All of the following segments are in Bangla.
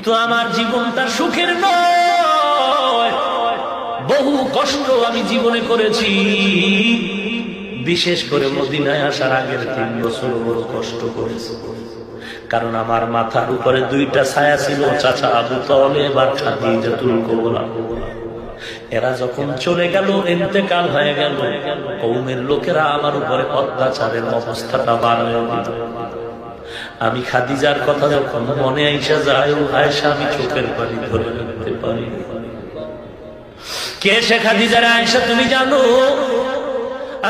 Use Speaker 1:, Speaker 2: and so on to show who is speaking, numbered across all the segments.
Speaker 1: কিন্তু আমার জীবনটা সুখের নয়, বহু কষ্ট আমি জীবনে করেছি। বিশেষ করে মদিনায় আসার আগের 3 বছর বড় কষ্ট করেছি, কারণ আমার মাথার উপরে 2টা ছায়া ছিল, চাচা আবু তালেব আর খাদিজাতুল কুবরা। এরা যখন চলে গেল, ইন্তেকাল হয়ে গেল, কওমের লোকেরা আমার উপরে অত্যাচারের অবস্থাটা বাড়ায় দিল। আমি খাদিজার কথা যখন মনে আইসা যায়, আয়েশা আমি চোখের পানি ধরে রাখতে পারি। কে সে খাদিজার? আয়েশা তুমি জানো,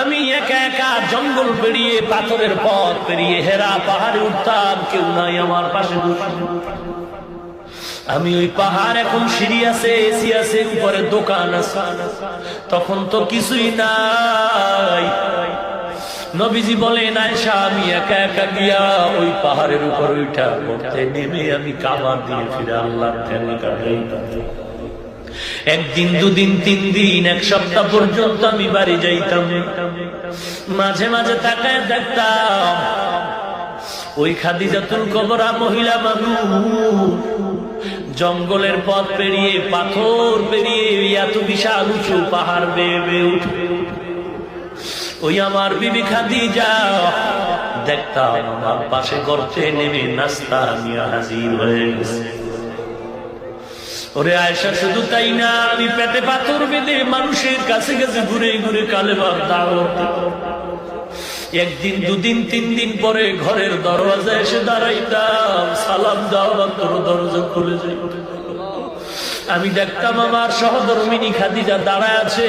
Speaker 1: আমি একা একা জঙ্গল পেরিয়ে, পাথরের পথ পেরিয়ে হেরা পাহাড়ে উঠতাম, কেউ নাই আমার পাশে। আমি ওই পাহাড়, এখন সিঁড়ি আছে, এসি আছে, উপরে দোকান আছে, তখন তো কিছুই নাই। নবীজি বলেন, আয়েশা আমি একা একা গিয়া ওই পাহাড়ের উপর উঠা পড়তে নেমে আমি কাবার দিয়ে ফিরে আল্লাহর ঠেলা কাটাইতাম। 1 দিন 2 দিন 3 দিন 1 সপ্তাহ পর্যন্ত আমি বাড়ি যাইতাম। মাঝে মাঝে তাকায় দেখতাম ওই খাদিজাতুল কুবরা মহিলা মানুষ জঙ্গলের পথ পেরিয়ে, পাথর পেরিয়ে, এত বিশাল উঁচু পাহাড় বেয়ে বেয়ে উঠে। ওই আমার বিবি খাদিজা দেখতাম আমার পাশে গর্তে নেমে নাস্তা নিয়ে হাজির হয়ে গেছে। ওরে আয়েশা, শুধু তাই না, আমি পেটে পাথর বেঁধে মানুষের কাছে কাছে ঘুরে ঘুরে কালেমার দাওয়াত। 1 দিন 2 দিন 3 দিন পরে ঘরের দরওয়াজায় এসে দাঁড়াইতাম, সালাম দাও, তোর দরজা খুলে যাইত। আমি দেখতাম আমার সহধর্মিনী খাদিজা দাঁড়ায় আছে।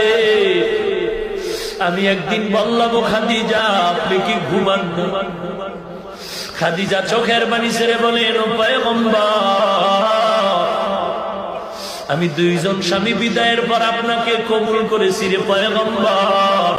Speaker 1: আমি একদিন বললাম, খাদিজা আপনি কি ঘুমান? খাদিজা চোখের পানি ছেড়ে বলেন, ও পয়গম্বর, আমি 2 জন স্বামী বিদায়ের পর আপনাকে কবুল করেছি রে পয়গম্বর।